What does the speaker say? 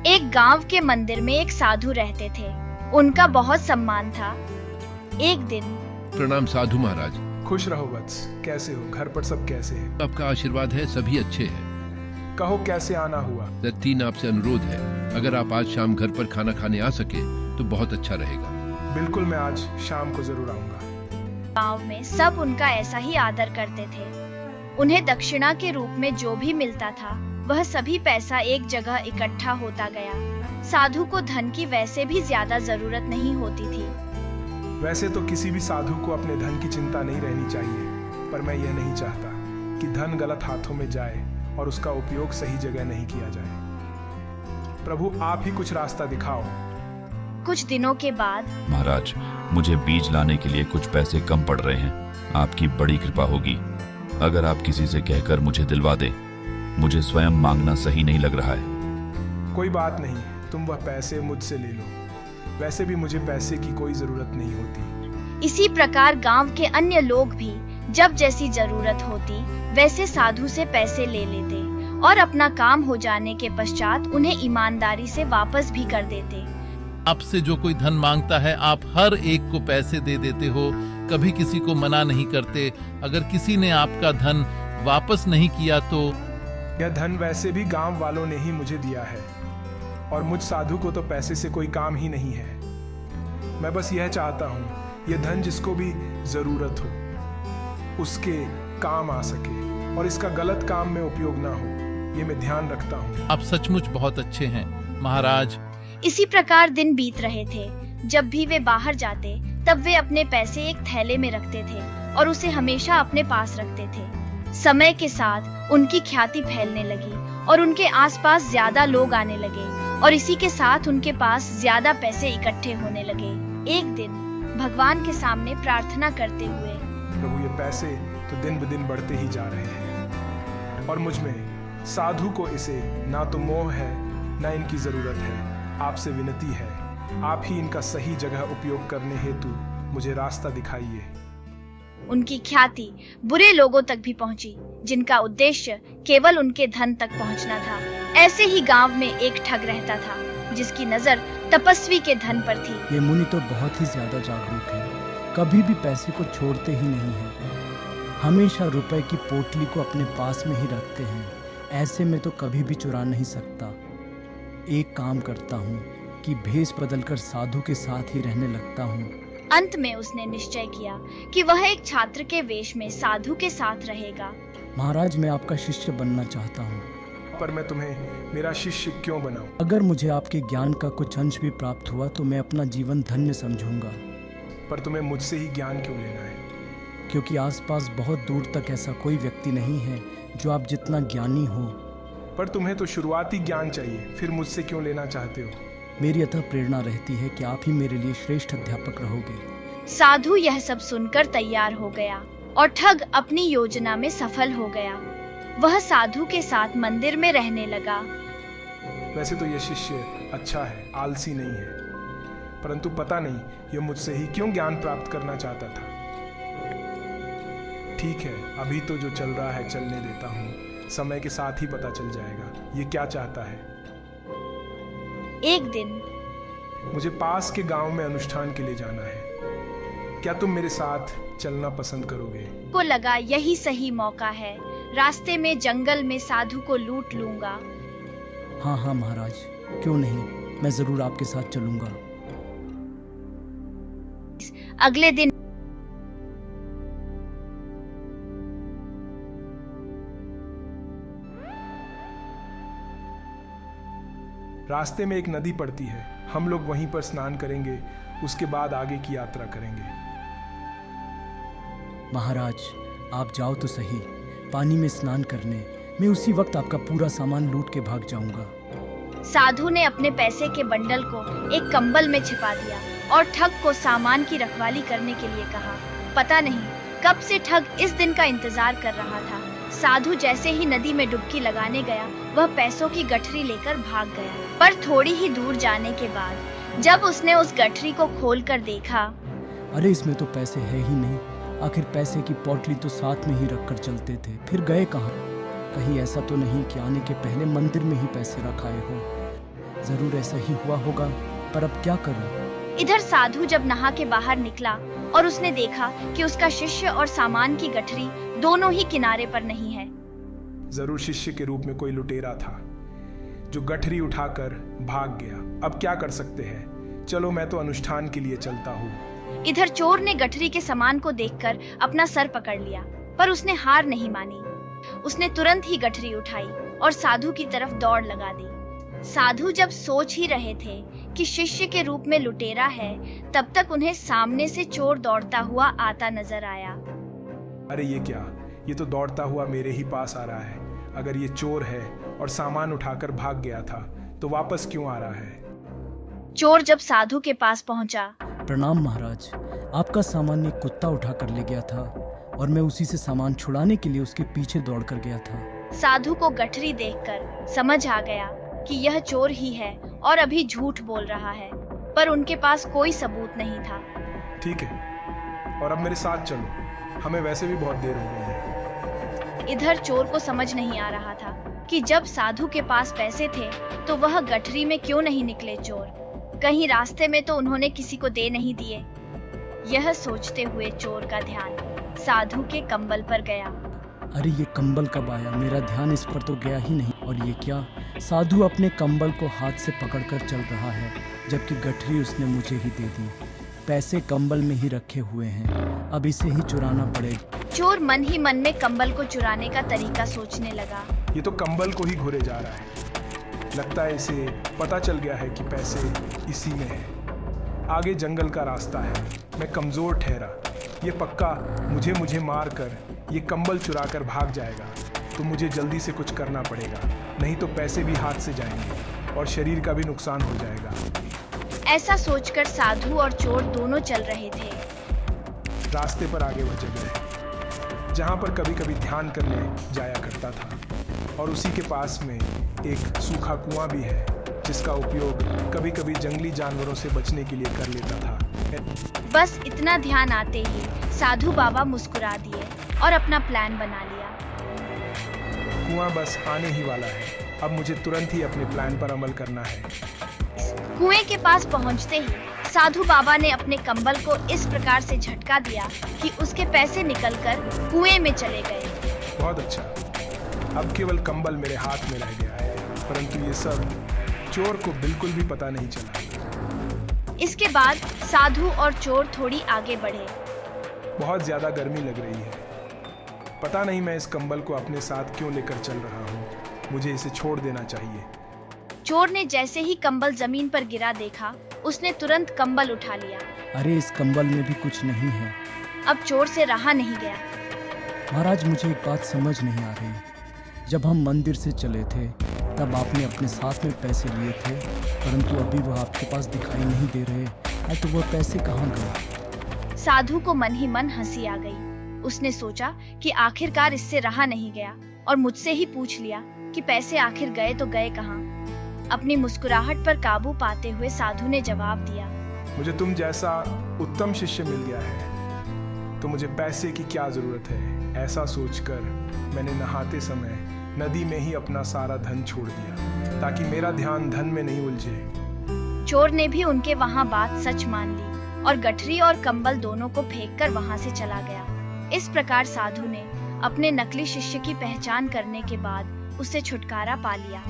एक गांव के मंदिर में एक साधु रहते थे। उनका बहुत सम्मान था। एक दिन। प्रणाम साधु महाराज। खुश रहो वत्स, कैसे हो? घर पर सब कैसे हैं? आपका आशीर्वाद है, सभी अच्छे हैं। कहो कैसे आना हुआ? तीन आपसे अनुरोध है, अगर आप आज शाम घर पर खाना खाने आ सके तो बहुत अच्छा रहेगा। बिल्कुल, मैं आज शाम को जरूर आऊंगा। गांव में सब उनका ऐसा ही आदर करते थे। उन्हें दक्षिणा के रूप में जो भी मिलता था वह सभी पैसा एक जगह इकट्ठा होता गया। साधु को धन की वैसे भी ज्यादा जरूरत नहीं होती थी। वैसे तो किसी भी साधु को अपने धन की चिंता नहीं रहनी चाहिए, पर मैं यह नहीं चाहता कि धन गलत हाथों में जाए और उसका उपयोग सही जगह नहीं किया जाए। प्रभु, आप ही कुछ रास्ता दिखाओ। कुछ दिनों के बाद। महाराज, मुझे बीज लाने के लिए कुछ पैसे कम पड़ रहे हैं। आपकी बड़ी कृपा होगी अगर आप किसी से कहकर मुझे दिलवा दें। मुझे स्वयं मांगना सही नहीं लग रहा है। कोई बात नहीं, तुम वह पैसे मुझसे ले लो। वैसे भी मुझे पैसे की कोई जरूरत नहीं होती। इसी प्रकार गांव के अन्य लोग भी जब जैसी जरूरत होती वैसे साधु से पैसे ले लेते और अपना काम हो जाने के पश्चात उन्हें ईमानदारी से वापस भी कर देते। आपसे जो कोई धन मांगता है आप हर एक को पैसे दे देते हो, कभी किसी को मना नहीं करते। अगर किसी ने आपका धन वापस नहीं किया तो? यह धन वैसे भी गांव वालों ने ही मुझे दिया है और मुझ साधु को तो पैसे से कोई काम ही नहीं है। मैं बस यह चाहता हूँ यह धन जिसको भी जरूरत हो उसके काम आ सके और इसका गलत काम में उपयोग ना हो, ये मैं ध्यान रखता हूँ। आप सचमुच बहुत अच्छे हैं महाराज। इसी प्रकार दिन बीत रहे थे। जब भी वे बाहर जाते तब वे अपने पैसे एक थैले में रखते थे और उसे हमेशा अपने पास रखते थे। समय के साथ उनकी ख्याति फैलने लगी और उनके आसपास ज्यादा लोग आने लगे और इसी के साथ उनके पास ज्यादा पैसे इकट्ठे होने लगे। एक दिन भगवान के सामने प्रार्थना करते हुए, प्रभु, ये पैसे तो दिन ब दिन बढ़ते ही जा रहे हैं और मुझ में साधु को इसे ना तो मोह है ना इनकी जरूरत है। आपसे विनती है, आप ही इनका सही जगह उपयोग करने हेतु मुझे रास्ता दिखाइए। उनकी ख्याति बुरे लोगों तक भी पहुंची, जिनका उद्देश्य केवल उनके धन तक पहुंचना था। ऐसे ही गांव में एक ठग रहता था जिसकी नजर तपस्वी के धन पर थी। ये मुनि तो बहुत ही ज्यादा जागरूक है, कभी भी पैसे को छोड़ते ही नहीं है। हमेशा रुपए की पोटली को अपने पास में ही रखते हैं। ऐसे में तो कभी भी चुरा नहीं सकता। एक काम करता हूँ कि भेष बदलकर साधु के साथ ही रहने लगता हूँ। अंत में उसने निश्चय किया कि वह एक छात्र के वेश में साधु के साथ रहेगा। महाराज, मैं आपका शिष्य बनना चाहता हूँ। पर मैं तुम्हें मेरा शिष्य क्यों बनाऊं? अगर मुझे आपके ज्ञान का कुछ अंश भी प्राप्त हुआ तो मैं अपना जीवन धन्य समझूंगा। पर तुम्हें मुझसे ही ज्ञान क्यों लेना है? क्योंकि आसपास बहुत दूर तक ऐसा कोई व्यक्ति नहीं है जो आप जितना ज्ञानी हो। पर तुम्हें तो शुरुआती ज्ञान चाहिए, फिर मुझसे क्यों लेना चाहते हो? मेरी अतः प्रेरणा रहती है कि आप ही मेरे लिए श्रेष्ठ अध्यापक रहोगे। साधु यह सब सुनकर तैयार हो गया और ठग अपनी योजना में सफल हो गया। वह साधु के साथ मंदिर में रहने लगा। वैसे तो यह शिष्य अच्छा है, आलसी नहीं है, परंतु पता नहीं यह मुझसे ही क्यों ज्ञान प्राप्त करना चाहता था। ठीक है, अभी तो जो चल रहा है चलने देता हूँ, समय के साथ ही पता चल जाएगा ये क्या चाहता है। एक दिन मुझे पास के गांव में अनुष्ठान के लिए जाना है। क्या तुम मेरे साथ चलना पसंद करोगे? को लगा यही सही मौका है। रास्ते में जंगल में साधु को लूट लूंगा। हाँ हाँ महाराज, क्यों नहीं, मैं जरूर आपके साथ चलूंगा। अगले दिन रास्ते में एक नदी पड़ती है, हम लोग वहीं पर स्नान करेंगे, उसके बाद आगे की यात्रा करेंगे। महाराज, आप जाओ तो सही, पानी में स्नान करने। मैं उसी वक्त आपका पूरा सामान लूट के भाग जाऊंगा। साधु ने अपने पैसे के बंडल को एक कंबल में छिपा दिया और ठग को सामान की रखवाली करने के लिए कहा। पता नहीं कब से ठग इस दिन का इंतजार कर रहा था। साधु जैसे ही नदी में डुबकी लगाने गया, वह पैसों की गठरी लेकर भाग गया। पर थोड़ी ही दूर जाने के बाद जब उसने उस गठरी को खोलकर देखा, अरे इसमें तो पैसे है ही नहीं। आखिर पैसे की पोटली तो साथ में ही रखकर चलते थे, फिर गए कहाँ? कहीं ऐसा तो नहीं कि आने के पहले मंदिर में ही पैसे रखाए हो। जरूर ऐसा ही हुआ होगा, पर अब क्या करूं? इधर साधु जब नहा के बाहर निकला और उसने देखा कि उसका शिष्य और सामान की गठरी दोनों ही किनारे पर नहीं है। जरूर शिष्य के रूप में कोई लुटेरा था जो गठरी उठाकर भाग गया। अब क्या कर सकते हैं? चलो मैं तो अनुष्ठान के लिए चलता हूँ। इधर चोर ने गठरी के सामान को देखकर अपना सर पकड़ लिया, पर उसने हार नहीं मानी। उसने तुरंत ही गठरी उठाई और साधु की तरफ दौड़ लगा दी। साधु जब सोच ही रहे थे कि शिष्य के रूप में लुटेरा है, तब तक उन्हें सामने से चोर दौड़ता हुआ आता नजर आया। अरे ये क्या? ये तो दौड़ता हुआ मेरे ही पास आ रहा है। अगर ये चोर है और सामान उठाकर भाग गया था, तो वापस क्यों आ रहा है? चोर जब साधु के पास पहुंचा, प्रणाम महाराज, आपका सामान एक कुत्ता उठा कर ले गया था और मैं उसी से सामान छुड़ाने के लिए उसके पीछे दौड़ कर गया था। साधु को गठरी देखकर समझ आ गया कि यह चोर ही है और अभी झूठ बोल रहा है, पर उनके पास कोई सबूत नहीं था। ठीक है, और अब मेरे साथ चलो, हमें वैसे भी बहुत देर हो गई है। इधर चोर को समझ नहीं आ रहा था कि जब साधु के पास पैसे थे तो वह गठरी में क्यों नहीं निकले चोर। कहीं रास्ते में तो उन्होंने किसी को दे नहीं दिए। यह सोचते हुए चोर का ध्यान साधु के कंबल पर गया। अरे ये कंबल कब आया? मेरा ध्यान इस पर तो गया ही नहीं। और ये क्या? साधु अपने कंबल को हाथ से पकड़कर चल रहा है, जबकि गठरी उसने मुझे ही दे दी। पैसे कंबल में ही रखे हुए हैं, अब इसे ही चुराना पड़ेगा। चोर मन ही मन में कंबल को चुराने का तरीका सोचने लगा। ये तो कंबल को ही घुरे जा रहा है। लगता है इसे पता चल गया है कि पैसे इसी में है। आगे जंगल का रास्ता है, मैं कमजोर ठहरा। ये पक्का मुझे मार कर ये कंबल चुरा कर भाग जाएगा, तो मुझे जल्दी से कुछ करना पड़ेगा, नहीं तो पैसे भी हाथ से जाएंगे और शरीर का भी नुकसान हो जाएगा। ऐसा सोचकर साधु और चोर दोनों चल रहे थे। रास्ते पर आगे वो जगह है जहाँ पर कभी कभी ध्यान करने जाया करता था, और उसी के पास में एक सूखा कुआं भी है, जिसका उपयोग कभी कभी जंगली जानवरों से बचने के लिए कर लेता था। बस इतना ध्यान आते ही साधु बाबा मुस्कुरा दिए और अपना प्लान बना लिया। कुआं बस आने ही वाला है, अब मुझे तुरंत ही अपने प्लान पर अमल करना है। कुएं के पास पहुंचते ही साधु बाबा ने अपने कंबल को इस प्रकार से झटका दिया कि उसके पैसे निकलकर कुएं में चले गए। बहुत अच्छा, अब केवल कंबल मेरे हाथ में रह गया है, परंतु ये सब चोर को बिल्कुल भी पता नहीं चला। इसके बाद साधु और चोर थोड़ी आगे बढ़े। बहुत ज्यादा गर्मी लग रही है, पता नहीं मैं इस कंबल को अपने साथ क्यों लेकर चल रहा हूँ। मुझे इसे छोड़ देना चाहिए। चोर ने जैसे ही कंबल जमीन पर गिरा देखा, उसने तुरंत कंबल उठा लिया। अरे इस कंबल में भी कुछ नहीं है। अब चोर से रहा नहीं गया। महाराज, मुझे एक बात समझ नहीं आ रही। जब हम मंदिर से चले थे तब आपने अपने साथ में पैसे लिए थे, परंतु अभी वह आपके पास दिखाई नहीं दे रहे। तो वह पैसे कहाँ गए? साधु को मन ही मन हंसी आ गई। उसने सोचा कि आखिरकार इससे रहा नहीं गया और मुझसे ही पूछ लिया कि पैसे आखिर गए तो गए कहाँ। अपनी मुस्कुराहट पर काबू पाते हुए साधु ने जवाब दिया, मुझे तुम जैसा उत्तम शिष्य मिल गया है, तो मुझे पैसे की क्या जरूरत है। ऐसा सोचकर मैंने नहाते समय नदी में ही अपना सारा धन छोड़ दिया, ताकि मेरा ध्यान धन में नहीं उलझे। चोर ने भी उनके वहाँ बात सच मान ली और गठरी और कंबल दोनों को फेंककर वहाँ से चला गया। इस प्रकार साधु ने अपने नकली शिष्य की पहचान करने के बाद उससे छुटकारा पा लिया।